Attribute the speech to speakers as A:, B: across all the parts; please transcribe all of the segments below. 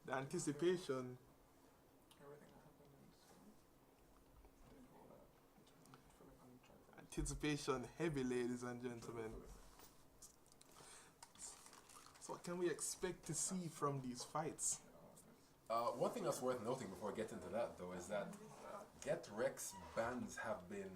A: The anticipation. Anticipation heavy, ladies and gentlemen. So what can we expect to see from these fights?
B: One thing that's worth noting before I get into that, though, is that Rekt's bans have been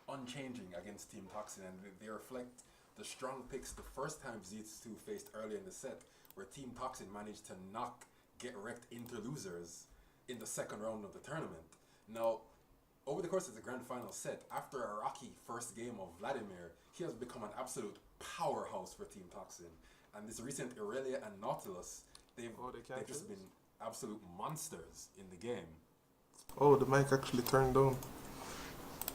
B: unchanging against Team Toxin, and they reflect the strong picks the first time Z2 faced early in the set, where Team Toxin managed to knock Rekt into losers in the second round of the tournament. Now, over the course of the grand final set, after a rocky first game of Vladimir, he has become an absolute powerhouse for Team Toxin. And this recent Irelia and Nautilus, they've just been absolute monsters in the game.
A: Oh, the mic actually turned on.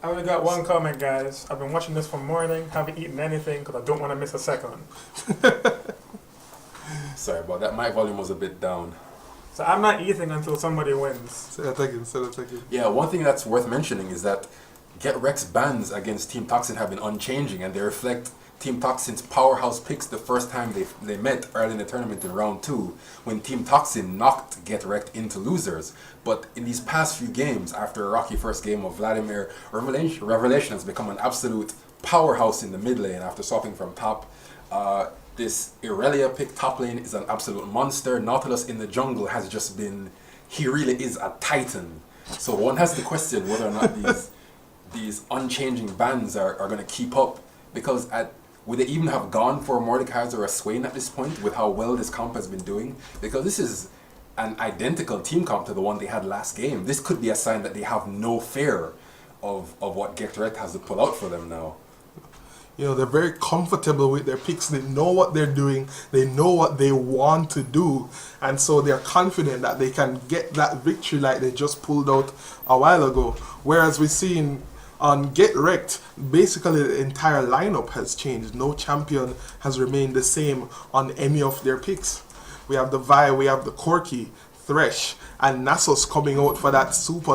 C: I only got one comment, guys. I've been watching this from morning, haven't eaten anything because I don't want to miss a second.
B: Sorry about that, my volume was a bit down.
C: So I'm not eating until somebody wins.
A: Say that again.
B: Yeah, one thing that's worth mentioning is that Rekt's bans against Team Toxin have been unchanging, and they reflect Team Toxin's powerhouse picks the first time they met early in the tournament in round 2, when Team Toxin knocked Rekt into losers. But in these past few games, after a rocky first game of Vladimir, Revelation has become an absolute powerhouse in the mid lane after swapping from top. This Irelia pick top lane is an absolute monster. Nautilus in the jungle has just been, he really is a titan. So one has to question whether or not these unchanging bans are going to keep up, because would they even have gone for a Mordekaiser or a Swain at this point with how well this comp has been doing? Because this is an identical team comp to the one they had last game. This could be a sign that they have no fear of what Rekt has to pull out for them now.
A: You know, they're very comfortable with their picks. They know what they're doing. They know what they want to do. And so they're confident that they can get that victory like they just pulled out a while ago. Whereas we've seen on Rekt, basically the entire lineup has changed. No champion has remained the same on any of their picks. We have the Vi, we have the Corki, Thresh, and Nasus coming out for that super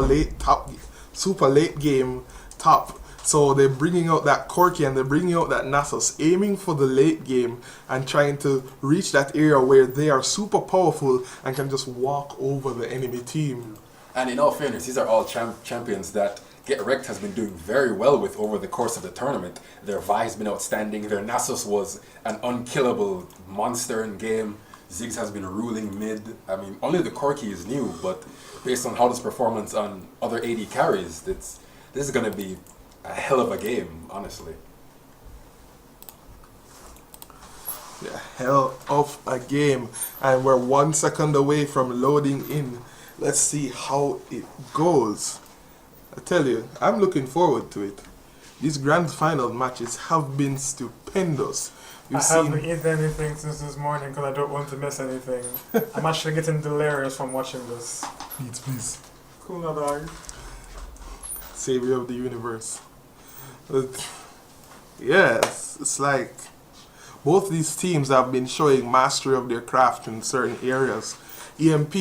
A: late game top. So they're bringing out that Corki and they're bringing out that Nasus, aiming for the late game and trying to reach that area where they are super powerful and can just walk over the enemy team.
B: And in all fairness, these are all champions that Rekt has been doing very well with over the course of the tournament. Their Vi has been outstanding. Their Nasus was an unkillable monster in game. Ziggs has been ruling mid. I mean, only the Corki is new, but based on how this performance on other AD carries, this is going to be a hell of a game, honestly.
A: Yeah, hell of a game. And we're 1 second away from loading in. Let's see how it goes. I tell you, I'm looking forward to it. These grand final matches have been stupendous.
C: I haven't eaten anything since this morning because I don't want to miss anything. I'm actually getting delirious from watching this.
A: Please.
C: Cool now, dog.
A: Savior of the universe. But yes, it's like both these teams have been showing mastery of their craft in certain areas. EMP,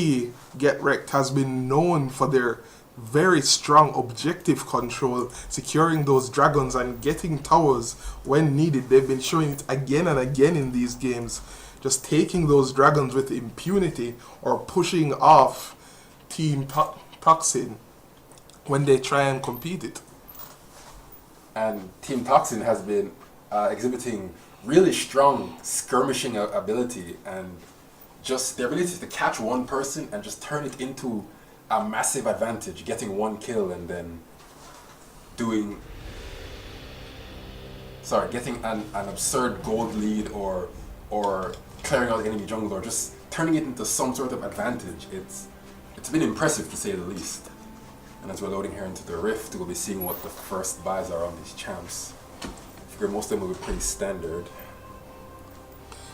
A: Rekt, has been known for their very strong objective control, securing those dragons and getting towers when needed. They've been showing it again and again in these games, just taking those dragons with impunity or pushing off Team Toxin when they try and compete it.
B: And Team Toxin has been exhibiting really strong skirmishing ability, and just the ability to catch one person and just turn it into a massive advantage, getting one kill and then getting an absurd gold lead or clearing out the enemy jungle, or just turning it into some sort of advantage. It's been impressive, to say the least. And as we're loading here into the Rift, we'll be seeing what the first buys are on these champs. I figure most of them will be pretty standard.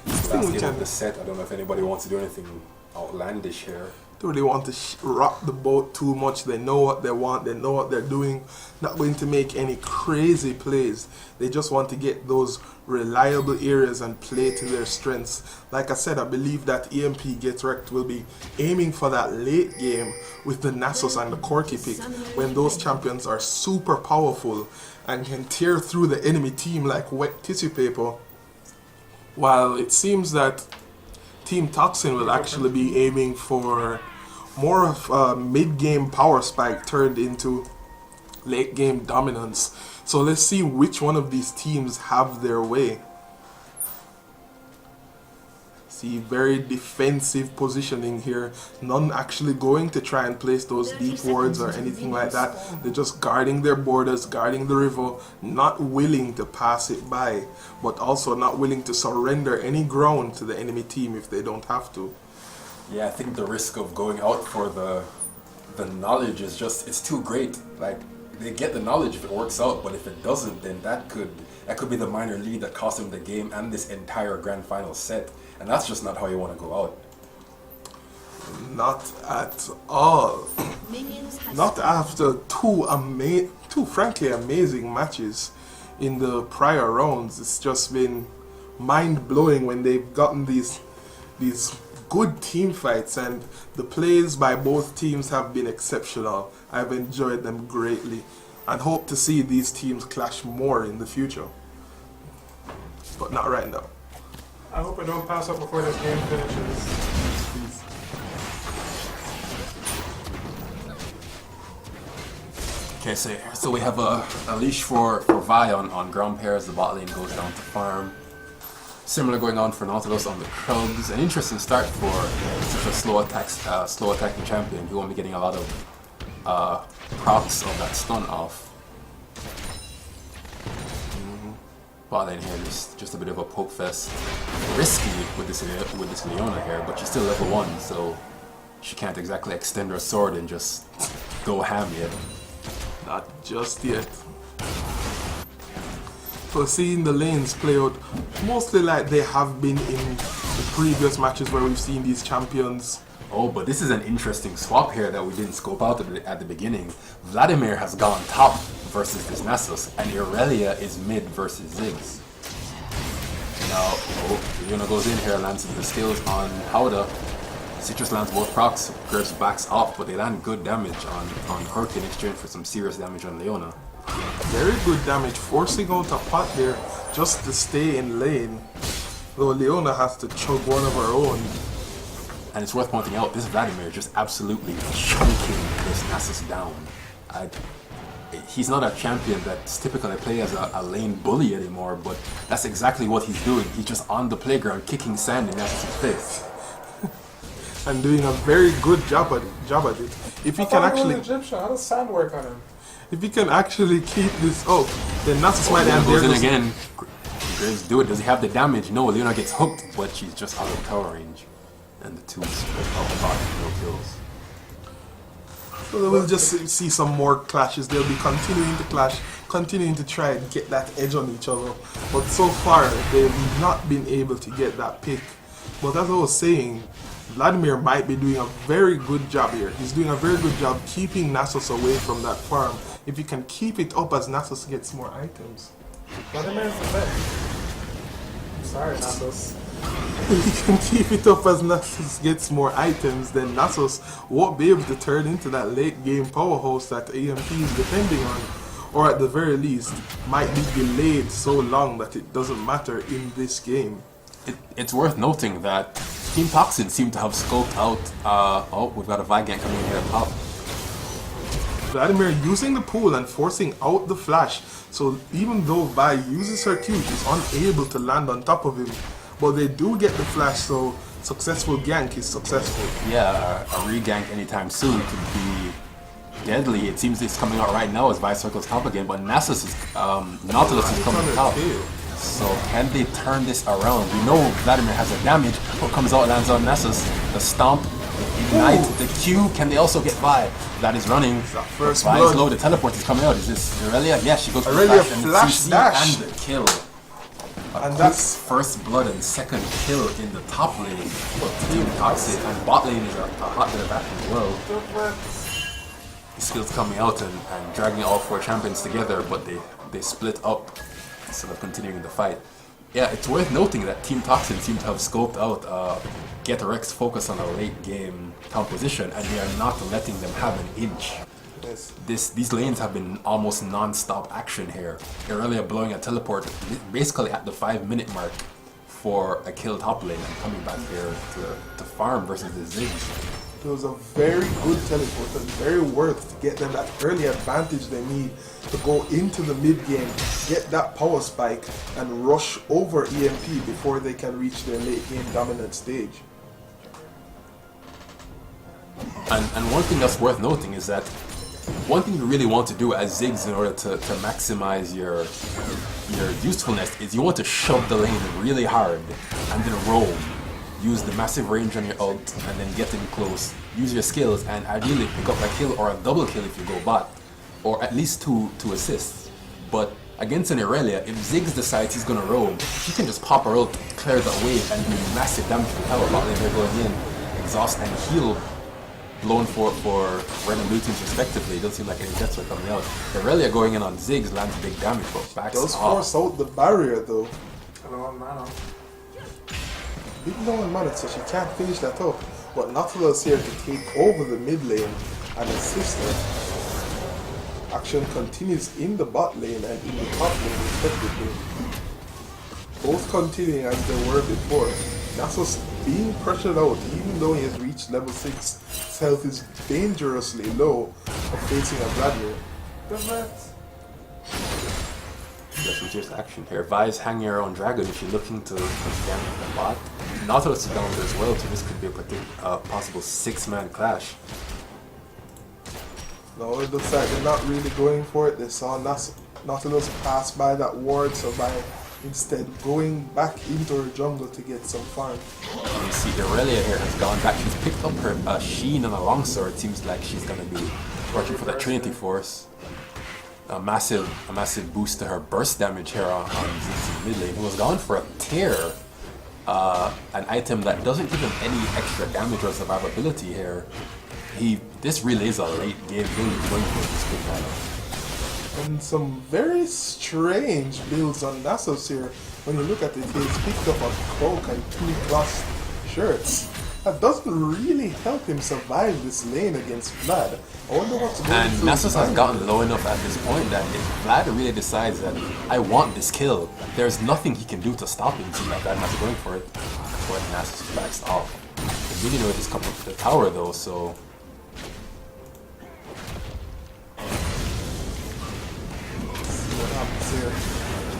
B: Last game of the set, I don't know if anybody wants to do anything outlandish here.
A: Don't really want to rock the boat too much. They know what they want, they know what they're doing. Not going to make any crazy plays. They just want to get those reliable areas and play to their strengths. Like I said, I believe that EMP Rekt will be aiming for that late game with the Nasus and the Corki pick, when those champions are super powerful and can tear through the enemy team like wet tissue paper. While it seems that Team Toxin will actually be aiming for more of a mid-game power spike turned into late-game dominance. So let's see which one of these teams have their way. See, very defensive positioning here. None actually going to try and place those deep wards or anything like that. They're just guarding their borders, guarding the river, not willing to pass it by, but also not willing to surrender any ground to the enemy team if they don't have to.
B: Yeah, I think the risk of going out for the knowledge is just, it's too great. Like, they get the knowledge if it works out, but if it doesn't, then that could be the minor lead that cost them the game and this entire grand final set. And that's just not how you want to go out.
A: Not at all. Not after two frankly amazing matches in the prior rounds. It's just been mind-blowing when they've gotten these good team fights, and the plays by both teams have been exceptional. I've enjoyed them greatly and hope to see these teams clash more in the future. But not right now.
C: I hope I don't pass up before this game finishes.
B: Okay, so we have a leash for Vi on ground pairs. The bot lane goes down to farm. Similar going on for Nautilus on the Krugs. An interesting start for such a slow attacking champion who won't be getting a lot of procs of that stun off. Bot lane here, just a bit of a poke fest. Risky with this Leona here, but she's still level 1, so she can't exactly extend her sword and just go ham yet.
A: Not just yet. So seeing the lanes play out mostly like they have been in the previous matches where we've seen these champions.
B: Oh, but this is an interesting swap here that we didn't scope out at the beginning. Vladimir has gone top versus this Nasus, and Irelia is mid versus Ziggs. Now, Leona goes in here, lands the skills on Howda. Citrus lands both procs, Grips backs off, but they land good damage on Herc in exchange for some serious damage on Leona.
A: Very good damage, forcing out a pot there just to stay in lane. Though Leona has to chug one of her own.
B: And it's worth pointing out, this Vladimir just absolutely chunking this Nasus down. He's not a champion that's typically played as a lane bully anymore, but that's exactly what he's doing. He's just on the playground kicking sand in Nasus' face.
A: And doing a very good job at it. If he can actually...
C: Egyptian, how does sand work on him?
A: If he can actually keep this up, then Nasus might end
B: goes
A: there.
B: In again. Graves do it. Does he have the damage? No, Leona gets hooked, but she's just out of tower range. And the two split out the bottom, no kills.
A: So we'll just see some more clashes. They'll be continuing to clash, continuing to try and get that edge on each other. But so far, they've not been able to get that pick. But as I was saying, Vladimir might be doing a very good job here. He's doing a very good job keeping Nasus away from that farm. If you can keep it up as Nasus gets more items.
C: Vladimir's the best. I'm sorry, Nasus.
A: If you can keep it up as Nasus gets more items, then Nasus won't be able to turn into that late game powerhouse that EMP is depending on. Or at the very least, might be delayed so long that it doesn't matter in this game.
B: It's worth noting that Team Toxin seem to have scoped out... oh, we've got a Vigant coming in here top.
A: Vladimir using the pool and forcing out the flash. So even though Vi uses her Q, she's unable to land on top of him. But they do get the flash, so successful gank is successful.
B: Yeah, a re-gank anytime soon could be deadly. It seems it's coming out right now as Vi circles top again, but Nasus is, Nautilus is coming top. So can they turn this around? We know Vladimir has a damage, but comes out, lands on Nasus. The stomp, ignite, the Q, can they also get Vi? That is running.
A: First
B: Vi
A: blood.
B: is low, the teleport is coming out. Is this Irelia? Yeah, she goes for
A: Irelia
B: flash and
A: flash
B: CC
A: dash.
B: and the kill.
A: And that's
B: first blood and second kill in the top lane. Team Toxin, and bot lane is a hot bit of action as well. The skills coming out and dragging all four champions together, but they split up instead of continuing the fight. Yeah, it's worth noting that Team Toxin seem to have scoped out get Rekt's focus on a late game composition, and they are not letting them have an inch. These lanes have been almost non-stop action here. Irelia blowing a teleport basically at the 5-minute mark for a kill top lane and coming back here to farm versus the Ziggs.
A: It was a very good teleport and very worth to get them that early advantage they need to go into the mid game, get that power spike, and rush over EMP before they can reach their late game dominant stage.
B: And one thing that's worth noting is that one thing you really want to do as Ziggs in order to maximize your usefulness is you want to shove the lane really hard and then roam. Use the massive range on your ult and then get in close. Use your skills and ideally pick up a kill or a double kill if you go bot. Or at least two assists. But against an Irelia, if Ziggs decides he's gonna roam, he can just pop her ult, clear the wave and do massive damage to the tower. Bot lane they're going in, exhaust and heal blown for red and blue teams respectively. It doesn't seem like any deaths are coming out. Irelia going in on Ziggs lands big damage but backs
A: Does
B: off.
A: force out the barrier though.
C: Hello, man.
A: Big no one managed, so she can't finish that up. But Nautilus here to take over the mid lane and assist her. Action continues in the bot lane and in the top lane respectively. Both continuing as they were before. Nasus being pressured out even though he has reached level 6. His health is dangerously low for facing a Vladimir.
B: That's just action here. Ryze hanging her on Dragon if you're looking to scam the bot. Nautilus is down there as well, so this could be a possible 6-man clash.
A: No, it looks like they're not really going for it. They saw Nautilus pass by that ward, so by instead going back into her jungle to get some farm.
B: And you see Irelia here has gone back. She's picked up her Sheen and a longsword. Seems like she's going to be working for that Trinity Force. A massive boost to her burst damage here on Ziggs in mid lane. He was gone for a tear, an item that doesn't give him any extra damage or survivability here. This really is a late game build going for this good item.
A: And some very strange builds on Nasus here. When you look at it, he's picked up a cloak and 2 cloth shirts. That doesn't really help him survive this lane against Vlad. I wonder what's going on.
B: And Nasus has gotten low enough at this point that if Vlad really decides that I want this kill, there's nothing he can do to stop him. See that Vlad not going for it. But Nasus backs off. The minion is coming to the tower though, so
A: See what happens here.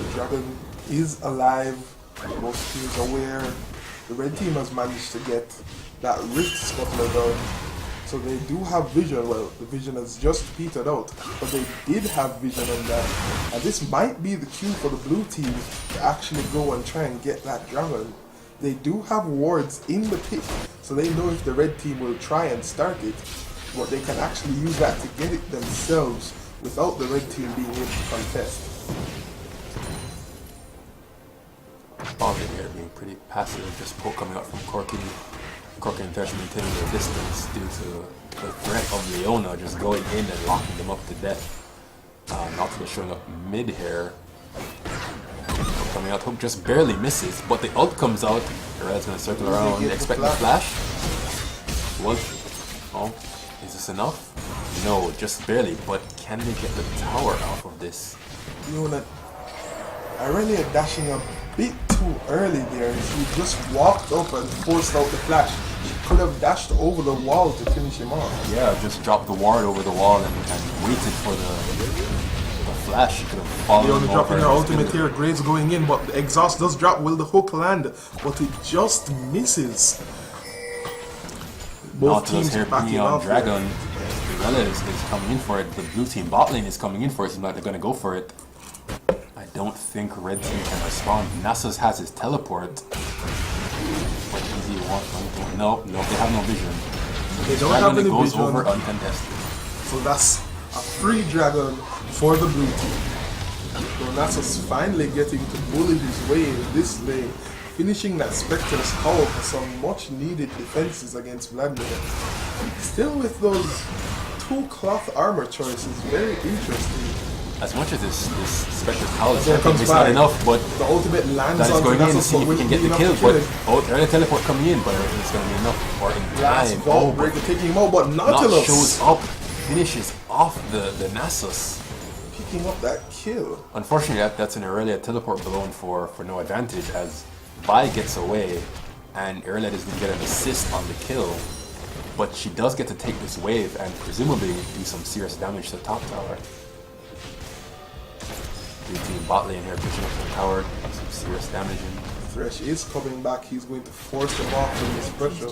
A: The dragon is alive. Most teams aware. The red team has managed to get that Rift scuttler down. So they do have vision. Well, the vision has just petered out, but they did have vision on that. And this might be the cue for the blue team to actually go and try and get that dragon. They do have wards in the pit, so they know if the red team will try and start it, but they can actually use that to get it themselves without the red team being able to contest.
B: Bombing here being pretty passive, just poke coming out from Corky and Thresh maintaining their distance due to the threat of Leona just going in and locking them up to death. Nautilus showing up mid here. Coming out, Hook just barely misses, but the ult comes out. Red's gonna circle around, expect the flash. Oh, is this enough? No, just barely, but can they get the tower off of this?
A: Leona, Irelia dashing a bit too early there. She just walked up and forced out the flash. She could have dashed over the wall to finish him off.
B: Yeah, just dropped the ward over the wall and waited for the flash. She could have fallen
A: Leona
B: over.
A: dropping her ultimate here, Graves going in, but the exhaust does drop. Will the hook land? But it just misses. Both
B: Nautilus
A: teams
B: here
A: backing
B: pinging on
A: off
B: Dragon. Irelia is coming in for it. The blue team bot lane is coming in for it. Seems like they're going to go for it. I don't think red team can respond. Nasus has his teleport. What easy walk? No, they have no vision.
A: They don't
B: Dragon
A: have any
B: goes
A: vision.
B: over uncontested.
A: So that's a free dragon for the blue team. So Nasus finally getting to bully his way in this lane, finishing that Spectre's power for some much needed defenses against Vladimir. Still with those 2 cloth armor choices, very interesting.
B: As much as this special power is
A: Comes
B: it's
A: by.
B: not enough, but
A: The ultimate lands
B: that is
A: on
B: going in to
A: Nasus,
B: see if
A: but
B: we can get
A: will
B: the
A: be
B: kill.
A: enough to
B: But
A: kill him.
B: they're gonna teleport coming in, but I don't think it's gonna be enough. Or in
A: Last
B: time.
A: vault breaker taking him out, but
B: Not
A: Nautilus
B: shows up, finishes off the Nasus.
A: picking up that kill.
B: Unfortunately, that's an Irelia teleport blown for no advantage, as Vi gets away, and Ireland is going to get an assist on the kill. But she does get to take this wave and presumably do some serious damage to the top tower. The team bot lane here pushing up the tower, some serious damage in.
A: Thresh is coming back. He's going to force them off from this pressure.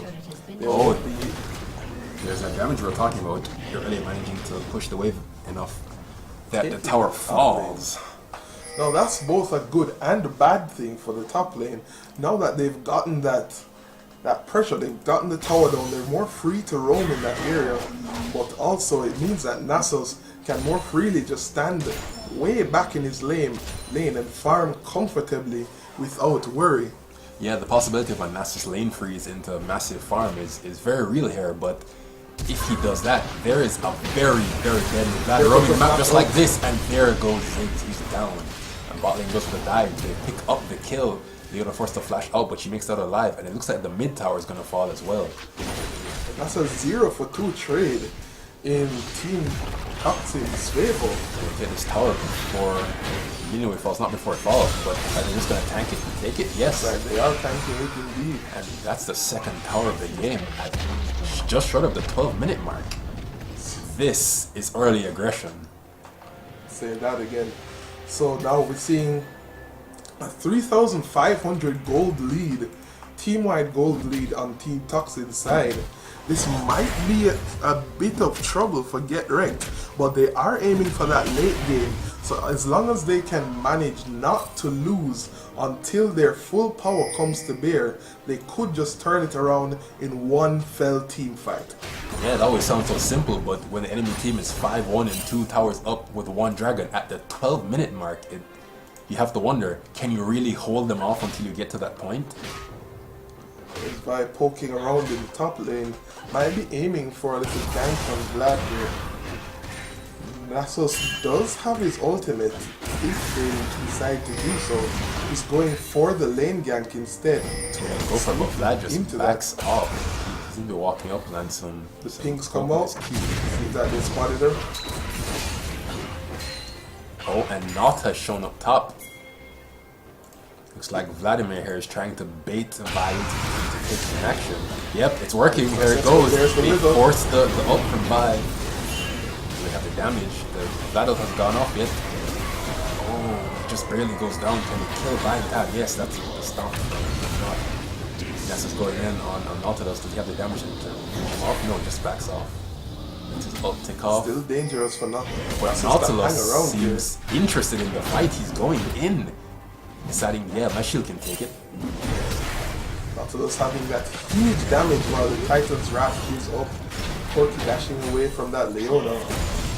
B: Oh, there's that damage we were talking about. You're really managing to push the wave enough that the tower falls.
A: Now that's both a good and a bad thing for the top lane. Now that they've gotten that pressure, they've gotten the tower down, they're more free to roam in that area. But also it means that Nasus can more freely just stand way back in his lane and farm comfortably without worry.
B: Yeah, the possibility of a Nasus lane freeze into a massive farm is very real here, but if he does that, there is a very, very deadly bad roaming the map just like this, and there goes Ziggs, he's down. And bot lane goes for the dive, they pick up the kill, they're gonna force the flash out, but she makes that alive, and it looks like the mid tower is gonna fall as well.
A: That's a 0-for-2 trade in Team Toxin's favor.
B: They get this tower before Minue falls, not before it falls, but are they just gonna tank it and take it? Yes.
A: Right, they are tanking it indeed.
B: And that's the second tower of the game, at just short of the 12-minute mark. This is early aggression.
A: Say that again. So now we're seeing a 3,500 gold lead, team-wide gold lead on Team Toxin's side. This might be a bit of trouble for Get Rekt, but they are aiming for that late game. So as long as they can manage not to lose until their full power comes to bear, they could just turn it around in one fell team fight.
B: Yeah, it always sounds so simple, but when the enemy team is 5-1 and 2 towers up with 1 dragon at the 12-minute mark, you have to wonder, can you really hold them off until you get to that point?
A: By poking around in the top lane, might be aiming for a little gank from Vlad here. Nasus does have his ultimate if they decide to do so. He's going for the lane gank instead.
B: Go for it, but Vlad just backs off. He seems to be walking up and some...
A: The pinks come out. See that they spotted her.
B: Oh, and Not has shown up top. Looks like Vladimir here is trying to bait Vi into taking action. Yep, it's working. There it goes. They force the ult from Vi. They have the damage. The battle has gone off yet. Oh, just barely goes down. Can he kill Vi? Ah, yes, that's the stomp. Nasus going in on Nautilus. Does he have the damage to finish him off? No, just backs off. It's his ult tick off.
A: Still dangerous for nothing.
B: But Nautilus seems interested in the fight. He's going in. Deciding, yeah, my shield can take it.
A: Nautilus having that huge damage while the Titan's Wrath is up. Corki dashing away from that Leona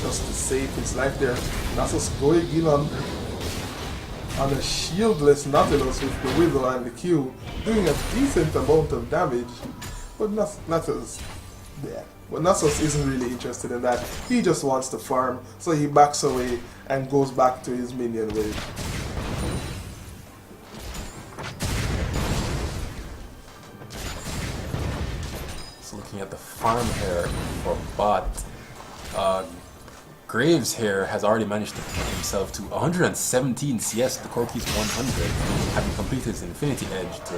A: just to save his life there. Nasus going in on a shieldless Nautilus with the Wither and the Q, doing a decent amount of damage. But Nasus isn't really interested in that. He just wants to farm, so he backs away and goes back to his minion wave.
B: Looking at the farm here for bot, Graves here has already managed to put himself to 117 CS to Corki's 100, having completed his Infinity Edge to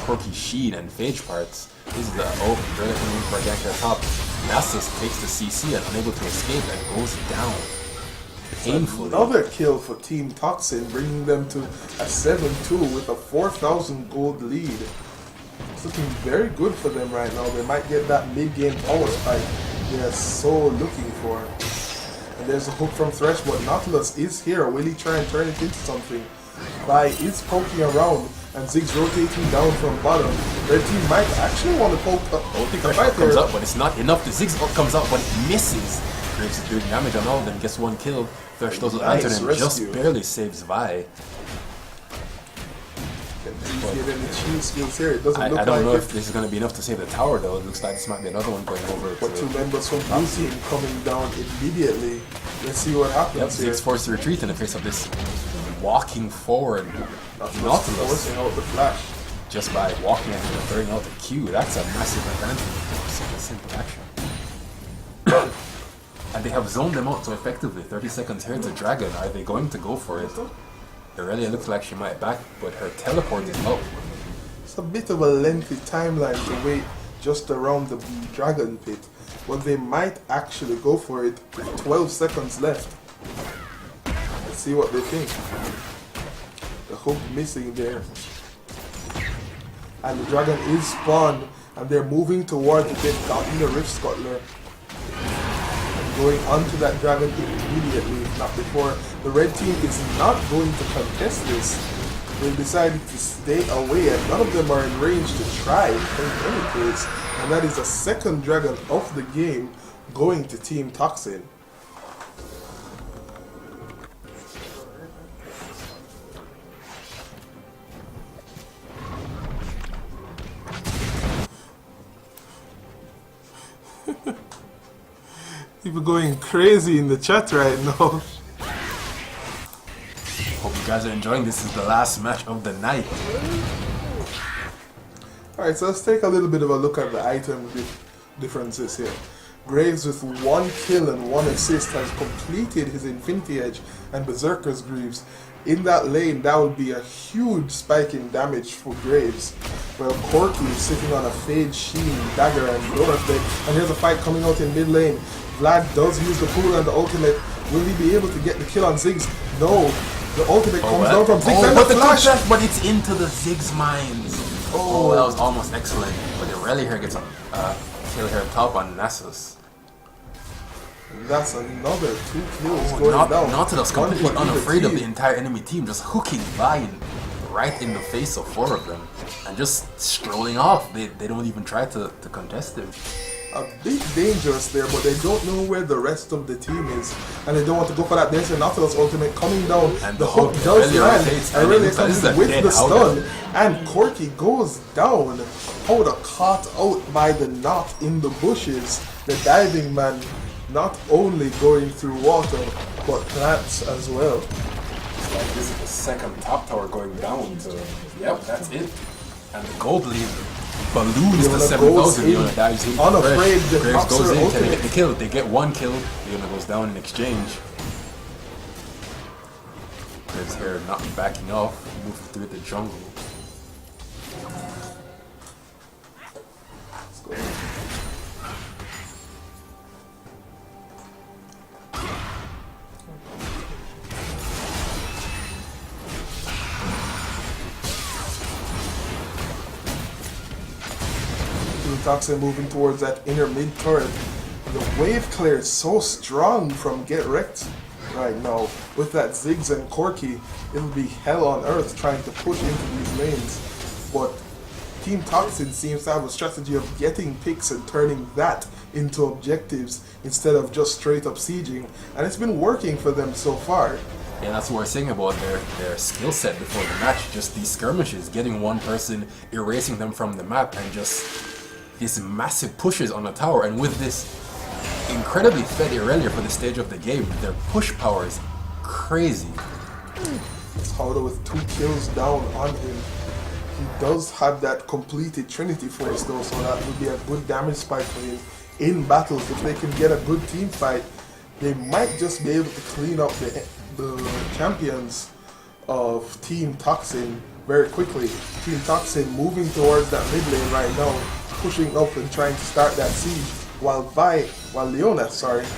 B: Corki's Sheen and Phage parts. This is the Dread coming for a gank at top. Nasus takes the CC and unable to escape and goes down painfully.
A: Another kill for Team Toxin, bringing them to a 7-2 with a 4,000 gold lead. It's looking very good for them right now. They might get that mid-game power spike they're so looking for. And there's a hook from Thresh, but Nautilus is here. Will he try and turn it into something? Vi is poking around, and Ziggs rotating down from bottom. Red team might actually want to poke up.
B: Thresh comes up, but it's not enough. The Ziggs ult comes out, but it misses. Graves is doing damage on all of them. Gets one kill. Thresh doesn't answer and just barely saves Vi. I don't know if this is going to be enough to save the tower though. It looks like this might be another one going over.
A: But 2 members from blue team coming down immediately. Let's see what happens here.
B: Ziggs forced to retreat in the face of this walking forward Nautilus.
A: Forcing out the flash.
B: Just by walking and throwing out the Q. That's a massive advantage for such a simple action. And they have zoned them out so effectively. 30 seconds here to Dragon. Are they going to go for it? Aurelia looks like she might back, but her teleport is up.
A: It's a bit of a lengthy timeline to wait just around the dragon pit, but they might actually go for it with 12 seconds left. Let's see what they think. The hook missing there. And the dragon is spawned, and they're moving towards it. They've gotten the Rift Scuttler. And going onto that dragon immediately, if not before. The red team is not going to contest this. They've decided to stay away, and none of them are in range to try in any case. And that is a second dragon of the game going to Team Toxin. People going crazy in the chat right now.
B: Hope you guys are enjoying this. This is the last match of the night.
A: Alright, so let's take a little bit of a look at the item differences here. Graves with 1 kill and 1 assist has completed his Infinity Edge and Berserker's Greaves. In that lane, that would be a huge spike in damage for Graves. Well, Corky is sitting on a Fade Sheen, Dagger, and Donut Deck, and here's a fight coming out in mid lane. Vlad does use the pool and the ultimate. Will he be able to get the kill on Ziggs? No. The ultimate comes down from Ziggs and
B: but
A: the flash!
B: But it's into the Ziggs mines. Oh, that was almost excellent. But Irelia here gets a kill here top on Nessus.
A: That's another 2 kills going down.
B: Nautilus completely unafraid of the entire enemy team, just hooking by right in the face of 4 of them and just strolling off. They don't even try to contest him.
A: A bit dangerous there, but they don't know where the rest of the team is, and they don't want to go for that. There's a Nautilus ultimate coming down, and the hook does land. Irelia comes in with the stun, and Corky goes down. Howder caught out by the knot in the bushes. The diving man not only going through water, but plants as well.
B: It's like this is the second top tower going down, so yep, that's it. And the gold lead balloons to 7,000. Leona dives in.
A: Unafraid, the
B: Graves goes in,
A: ultimate.
B: can get the kill. They get 1 kill. Leona goes down in exchange. Graves here not backing off, moving through the jungle.
A: Let's go. Toxin moving towards that inner mid turret. The wave clear is so strong from Get Rekt right now. With that Ziggs and Corky, it'll be hell on earth trying to push into these lanes. But Team Toxin seems to have a strategy of getting picks and turning that into objectives instead of just straight up sieging. And it's been working for them so far.
B: Yeah, that's what we're saying about their skill set before the match. Just these skirmishes, getting one person, erasing them from the map, and just these massive pushes on the tower. And with this incredibly fed Irelia for the stage of the game, their push power is crazy.
A: It's Howder with 2 kills down on him. He does have that completed Trinity Force though, so that would be a good damage spike for him in battles. If they can get a good team fight, they might just be able to clean up the champions of Team Toxin very quickly. Team Toxin moving towards that mid lane right now, pushing up and trying to start that siege, while Leona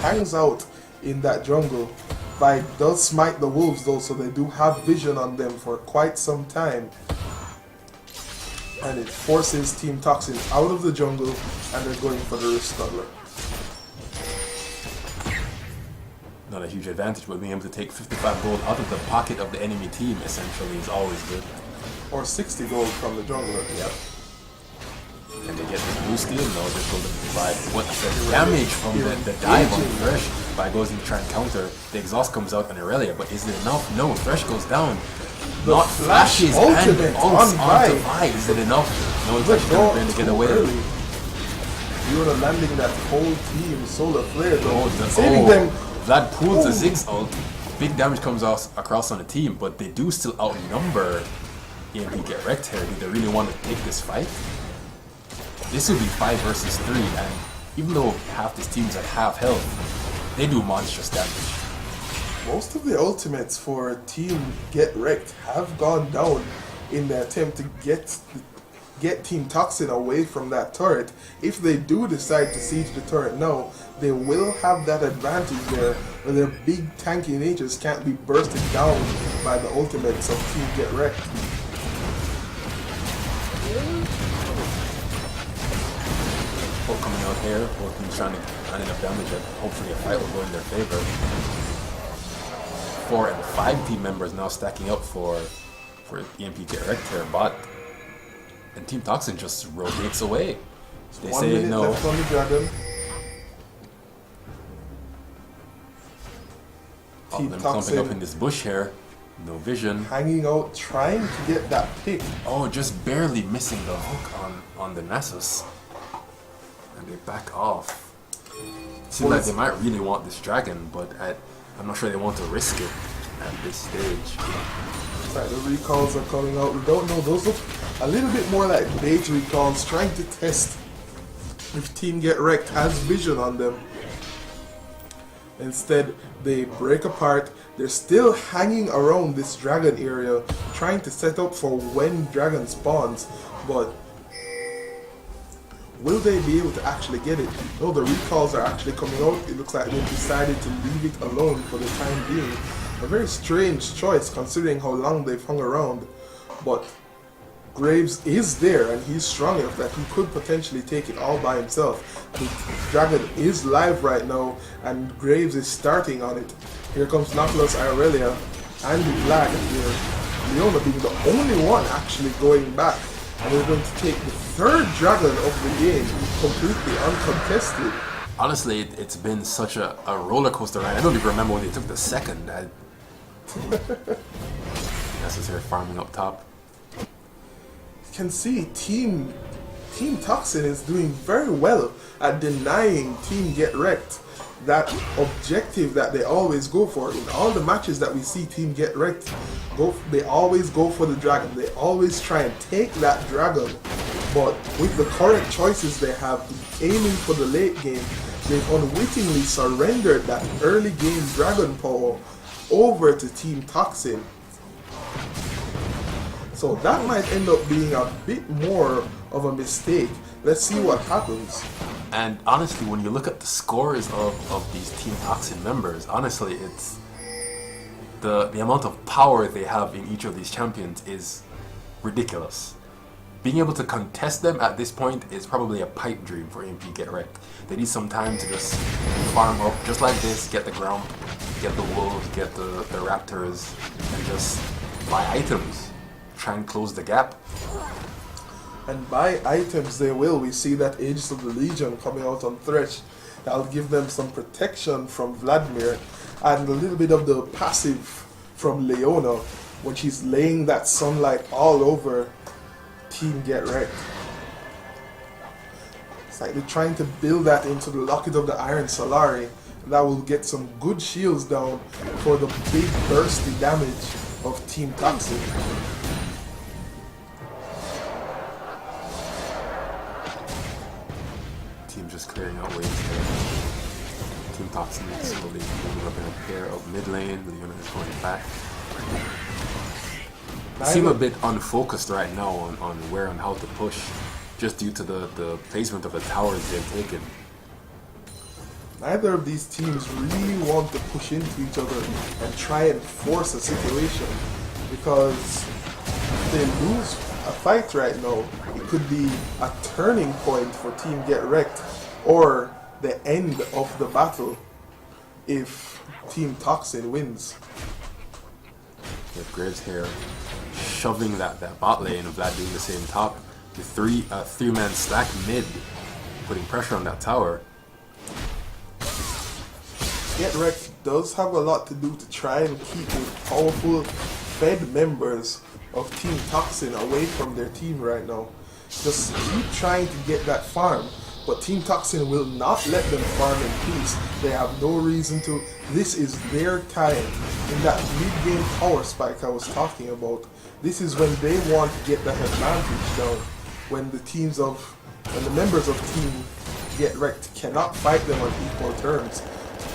A: hangs out in that jungle. Vi does smite the wolves though, so they do have vision on them for quite some time. And it forces Team Toxin out of the jungle, and they're going for the Rift Scuttler.
B: Not a huge advantage, but being able to take 55 gold out of the pocket of the enemy team essentially is always good.
A: Or 60 gold from the jungler.
B: Yep. And they get this blue steal, no, just go to provide what the damage from the dive on Thresh. By goes in to try and counter, the exhaust comes out on Irelia, but is it enough? No, Thresh goes down. Not flashes and ults onto Vi. Is it enough? No, Thresh is going to get away.
A: Leona landing that whole team solar flare though, saving them.
B: Vlad pulls the Ziggs ult. Big damage comes across on the team, but they do still outnumber EMP Get Rekt here. Do they really want to take this fight? This would be 5 versus 3, and even though half this team's at half health, they do monstrous damage.
A: Most of the ultimates for Team Get Rekt have gone down in the attempt to get get Team Toxin away from that turret. If they do decide to siege the turret now, they will have that advantage there, where their big tanky natures can't be bursted down by the ultimates of Team Get Wrecked.
B: Both coming out here, both teams trying to land enough damage that hopefully a fight will go in their favor. 4 and 5 team members now stacking up for EMP Get Wrecked here, bot. And Team Toxin just rotates away. They
A: 1
B: say
A: minute
B: no.
A: left on the dragon.
B: All
A: Team
B: of them clumping
A: Toxin
B: up in this bush here. No vision.
A: hanging out, trying to get that pick.
B: Oh, just barely missing the hook on the Nasus. And they back off. Seems like they might really want this dragon, but I'm not sure they want to risk it at this stage.
A: Right, the recalls are coming out. We don't know. Those look a little bit more like bait recalls, trying to test if Team Get Wrecked has vision on them. Instead, they break apart. They're still hanging around this dragon area, trying to set up for when dragon spawns. But will they be able to actually get it? No, the recalls are actually coming out. It looks like they've decided to leave it alone for the time being. A very strange choice considering how long they've hung around. But Graves is there and he's strong enough that he could potentially take it all by himself. The dragon is live right now and Graves is starting on it. Here comes Nautilus, Irelia, and the Black here. Leona being the only one actually going back. And they're going to take the 3rd dragon of the game completely uncontested.
B: Honestly, it's been such a roller coaster ride. I don't even remember when they took the 2nd. Nasus here farming up top.
A: You can see Team Toxin is doing very well at denying Team Get Wrecked that objective that they always go for. In all the matches that we see Team Get Wrecked, they always go for the dragon. They always try and take that dragon. But with the current choices they have, aiming for the late game, they've unwittingly surrendered that early game dragon power over to Team Toxin. So that might end up being a bit more of a mistake. Let's see what happens.
B: And honestly, when you look at the scores of these Team Toxin members, honestly, it's the amount of power they have in each of these champions is ridiculous. Being able to contest them at this point is probably a pipe dream for EMP Get Wrecked. They need some time to just farm up, just like this, get the Grump, get the Wolves, get the Raptors, and just buy items. Try and close the gap.
A: And by items they will. We see that Aegis of the Legion coming out on Thresh. That'll give them some protection from Vladimir and a little bit of the passive from Leona when she's laying that sunlight all over Team Get Wrecked. It's like they're trying to build that into the Locket of the Iron Solari. That will get some good shields down for the big bursty damage of Team Toxin.
B: Team just clearing out waves here. Team Toxin is slowly moving up in a pair up mid lane. Leona is going back. Seem a bit unfocused right now on where and how to push, just due to the placement of the towers they've taken.
A: Neither of these teams really want to push into each other and try and force a situation, because if they lose a fight right now, it could be a turning point for Team Get Wrecked or the end of the battle if Team Toxin wins.
B: With Graves here shoving that bot lane, of Vlad doing the same top. The three-man stack mid, putting pressure on that tower.
A: Get Wrecked does have a lot to do to try and keep the powerful Fed members of Team Toxin away from their team right now. Just keep trying to get that farm, but Team Toxin will not let them farm in peace. They have no reason to. This is their time. In that mid-game power spike I was talking about, this is when they want to get that advantage down. When the members of Team Get Wrecked cannot fight them on equal terms.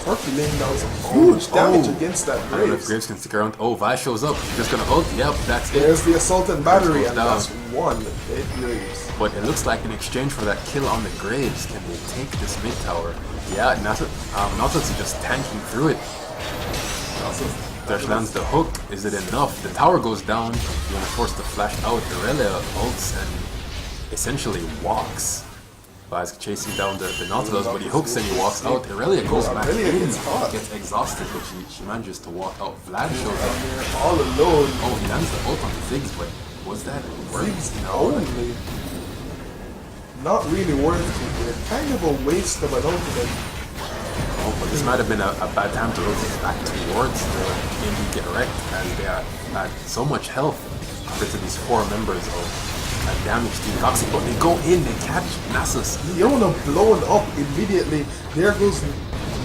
A: Turkey laying down some huge damage against that
B: I don't know if
A: Graves.
B: Graves can stick around. Oh, Vi shows up. She's just gonna ult. Yep, that's it.
A: There's the assault and battery, and
B: down.
A: that's one dead Graves.
B: But it looks like in exchange for that kill on the Graves, can they take this mid tower? Yeah, Nautilus is just tanking through it. Thresh lands the hook. Is it enough? The tower goes down. You're forced to flash out. Irelia ults and essentially walks. Ryze chasing down the Nautilus, but he hooks and he walks out. Irelia goes back in, gets exhausted, but she manages to walk out. Vlad shows up
A: there all alone.
B: Oh, he lands the ult on Ziggs, but was that worth it?
A: Ziggs only. Not really worth it. They're kind of a waste of an ultimate.
B: Oh, but this might have been a bad time to rotate back towards the EMP get wrecked, as they are at so much health compared to these 4 members of damage Team Toxin. But they go in, they catch Nasus.
A: Leona blown up immediately. There goes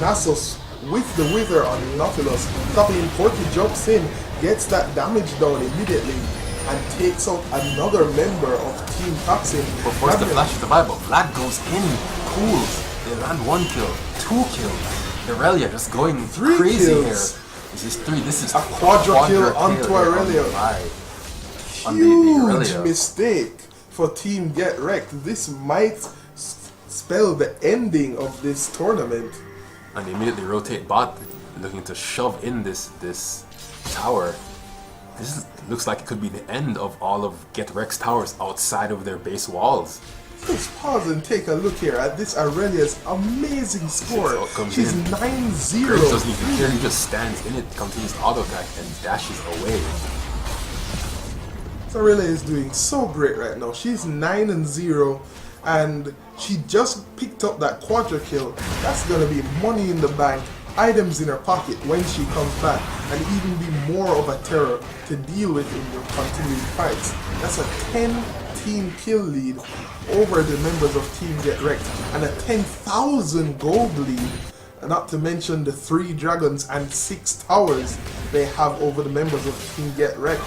A: Nasus with the Wither on Nautilus. Copy Porky jumps in, gets that damage down immediately, and takes out another member of Team Toxin.
B: But forced to flash the Bible. Vlad goes in, cools. They land 1 kill, 2 kills. Irelia just going
A: 3
B: crazy
A: kills.
B: here. This is 3. This is
A: a quadra kill onto Irelia. Huge mistake for Team Get Wrecked. This might spell the ending of this tournament.
B: And they immediately rotate bot, looking to shove in this tower. This looks like it could be the end of all of Get Wrecked's towers outside of their base walls.
A: Let's pause and take a look here at this Aurelia's amazing score. She's 9-0.
B: Graves doesn't even care, he just stands in it, continues to auto attack and dashes away.
A: So Aurelia is doing so great right now. She's 9-0 and she just picked up that quadra kill. That's gonna be money in the bank, items in her pocket when she comes back, and even be more of a terror to deal with in your continuing fights. That's a 10-team kill lead over the members of Team Get Wrecked, and a 10,000 gold lead, not to mention the 3 dragons and 6 towers they have over the members of Team Get Wrecked.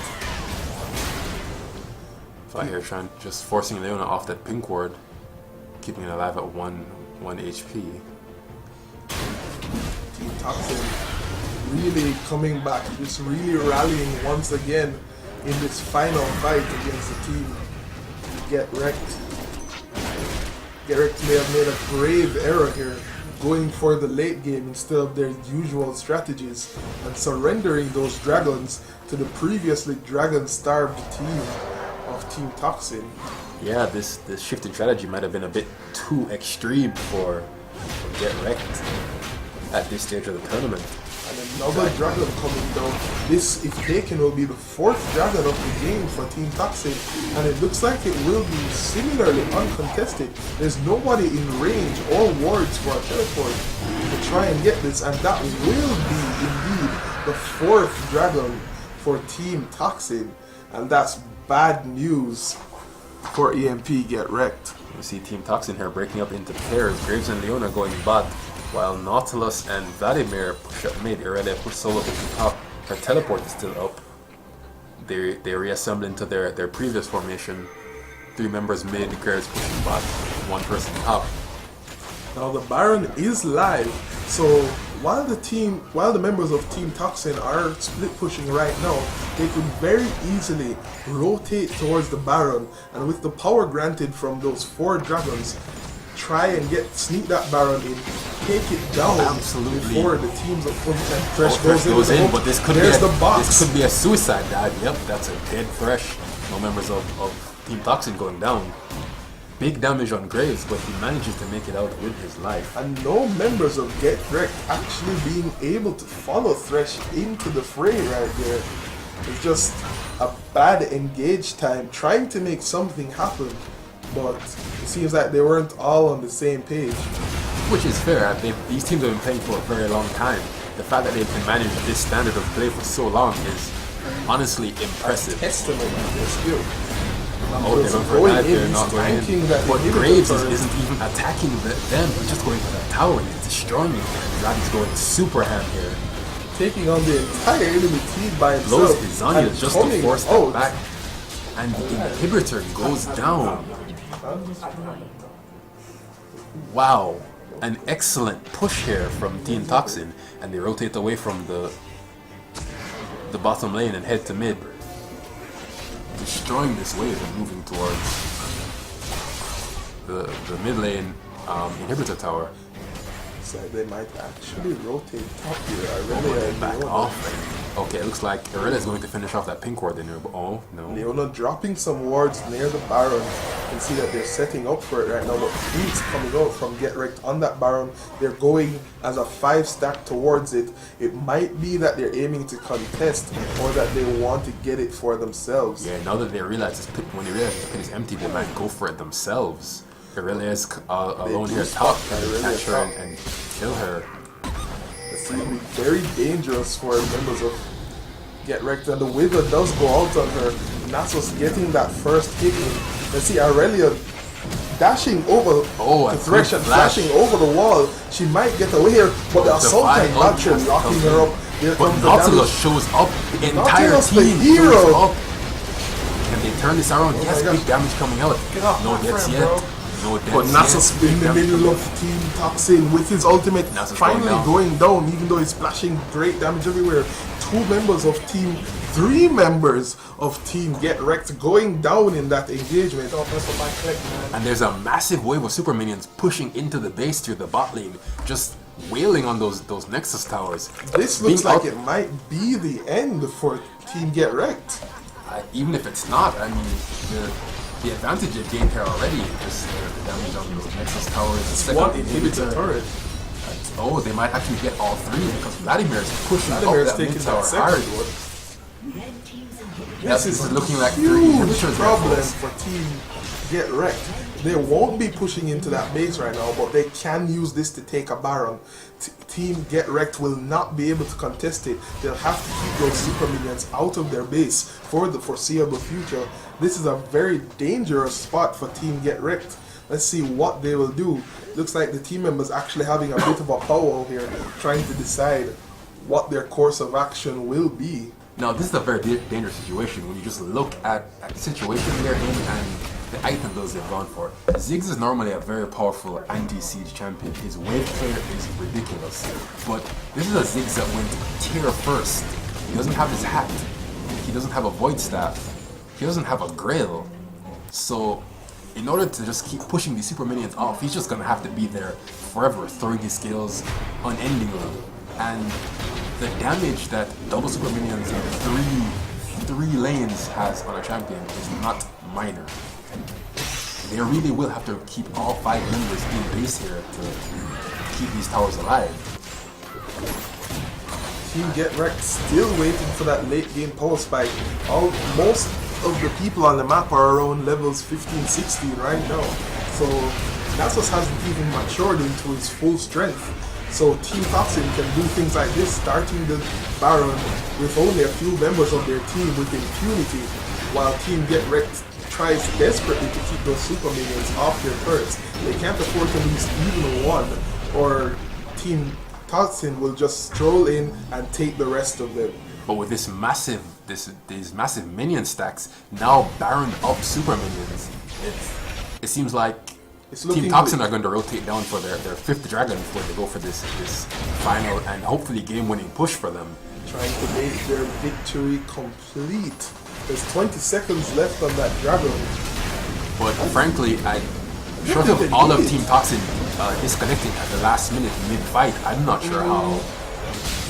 B: Fly here just forcing Leona off that pink ward, keeping it alive at 1 HP.
A: Team Toxin really coming back, just really rallying once again in this final fight against the Team Get Wrecked. Get Wrecked may have made a grave error here, going for the late game instead of their usual strategies and surrendering those dragons to the previously dragon-starved team of Team Toxin.
B: Yeah, this shifted strategy might have been a bit too extreme for Get Wrecked at this stage of the tournament.
A: And another dragon coming down. This, if taken, will be the 4th dragon of the game for Team Toxin, and it looks like it will be similarly uncontested. There's nobody in range or wards for a teleport to try and get this, and that will be indeed the 4th dragon for Team Toxin, and that's bad news for EMP Get Wrecked.
B: We see Team Toxin here breaking up into pairs. Graves and Leona going bot, while Nautilus and Vladimir push up mid. Irelia push solo up to top. Her teleport is still up. They reassemble into their previous formation. 3 members mid, Graves pushing bot, 1 person top.
A: Now the Baron is live, so while the members of Team Toxin are split pushing right now, they could very easily rotate towards the Baron, and with the power granted from those 4 dragons, try and sneak that Baron in, take it down before the team's opponent, and Thresh goes in,
B: but this could be a suicide dive. Yep, that's a dead Thresh. No members of Team Toxin going down. Big damage on Graves, but he manages to make it out with his life.
A: And no members of Get Wrecked actually being able to follow Thresh into the fray right there. It's just a bad engage time, trying to make something happen, but it seems like they weren't all on the same page.
B: Which is fair. These teams have been playing for a very long time. The fact that they can manage this standard of play for so long is honestly impressive.
A: Testament to their skill.
B: Oh, they went for that, they're not going in. But Graves isn't even attacking them, he's just going for that tower and he's destroying it. Raddy's going super ham here.
A: Taking on the entire enemy team by himself.
B: Blows his Zanya just to force them back. And the inhibitor goes down. Wow. An excellent push here from Team Toxin, and they rotate away from the bottom lane and head to mid. destroying this wave and moving towards the mid lane inhibitor tower.
A: It's like they might actually rotate top here. I really
B: Back off. Okay, it looks like Irelia is going to finish off that pink ward in here, but oh no.
A: Leona dropping some wards near the Baron. You can see that they're setting up for it right now, but creeps coming out from Get Rekt on that Baron. They're going as a 5-stack towards it. It might be that they're aiming to contest or that they want to get it for themselves.
B: Yeah, now that they realize this pit, when they realize the pit is empty, they might go for it themselves. Irelia is alone here top, and catch her and kill her.
A: It's going to be very dangerous for members of Get Rekt, and the Wither does go out on her. Nasus getting that first hit in. Let's see Irelia dashing over the thresh and flashing over the wall. She might get away here, but the Assault Tank Natural locking her up. Here
B: but Nautilus shows up, the entire team shows up. Can they turn this around? Yes, big damage coming out. No deaths yet. No deaths
A: but Nasus in the middle of Team Toxin with his ultimate finally going down, even though he's splashing great damage everywhere. 2 members of Team, 3 members of Team Get Rekt going down in that engagement.
B: And there's a massive wave of super minions pushing into the base through the bot lane, just wailing on those Nexus towers.
A: This looks like it might be the end for Team Get Rekt.
B: Even if it's not, I mean, the advantage they've gained here already, just the damage on those Nexus towers, the second inhibitor turret. Oh, they might actually get all 3 because Vladimir is pushing up that mid tower hard.
A: This is
B: looking like
A: huge problem for Team Get Rekt. They won't be pushing into that base right now, but they can use this to take a Baron. Team Get Rekt will not be able to contest it. They'll have to keep those super minions out of their base for the foreseeable future. This is a very dangerous spot for Team Get Rekt. Let's see what they will do. Looks like the team members actually having a bit of a powwow here, trying to decide what their course of action will be.
B: Now, this is a very dangerous situation when you just look at the situation they're in and the item builds they've gone for. Ziggs is normally a very powerful anti-siege champion. His wave clear is ridiculous. But this is a Ziggs that went tier first. He doesn't have his hat. He doesn't have a void staff. He doesn't have a grail. So in order to just keep pushing these super minions off, he's just gonna have to be there forever, throwing his skills unendingly. And the damage that double super minions in three lanes has on a champion is not minor. They really will have to keep all 5 members in base here to keep these towers alive.
A: Team Get Rekt still waiting for that late game power spike. Most of the people on the map are around levels 15, 16 right now. So Nasus hasn't even matured into his full strength. So Team Toxin can do things like this, starting the Baron with only a few members of their team with impunity, while Team Get Rekt tries desperately to keep those super minions off their turrets. They can't afford to lose even one, or Team Toxin will just stroll in and take the rest of them.
B: But with this massive, these massive minion stacks, now Baron up super minions, it seems like Team Toxin are going to rotate down for their 5th dragon before they go for this final and hopefully game-winning push for them.
A: Trying to make their victory complete. There's 20 seconds left on that dragon.
B: But frankly, short of all of Team Toxin disconnecting at the last minute mid-fight, I'm not sure how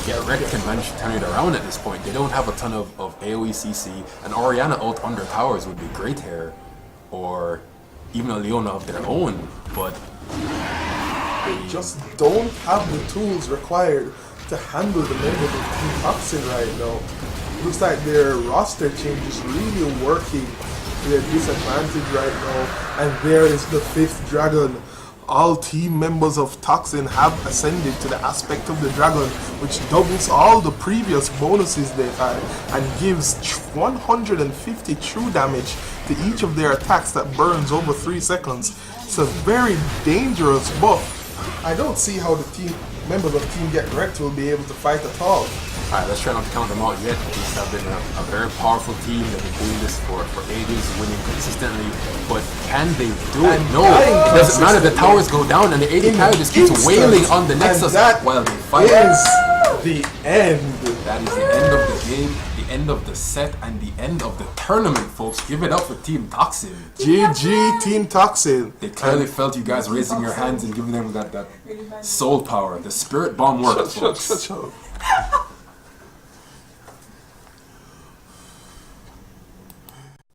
B: Get Rekt can manage to turn it around at this point. They don't have a ton of AoE CC. An Orianna ult under towers would be great here, or even a Leona of their own, but
A: they just don't have the tools required to handle the members of Team Toxin right now. Looks like their roster change is really working to their disadvantage right now. And there is the 5th dragon. All team members of Toxin have ascended to the aspect of the dragon, which doubles all the previous bonuses they've had and gives 150 true damage to each of their attacks that burns over 3 seconds. It's a very dangerous buff. I don't see how the members of Team Get Rekt will be able to fight at all.
B: Alright, let's try not to count them out yet. These have been a very powerful team. They've been doing this for ages, winning consistently. But can they do it? No. It doesn't matter. The towers go down and the AD carry just keeps wailing on the Nexus while they fight.
A: That is the end.
B: That is the end of the game. The end of the set and the end of the tournament, folks. Give it up for Team Toxin.
A: GG Team Toxin.
B: They clearly felt you guys raising your hands and giving them that soul power. The spirit bomb worked, folks.
A: Shut up.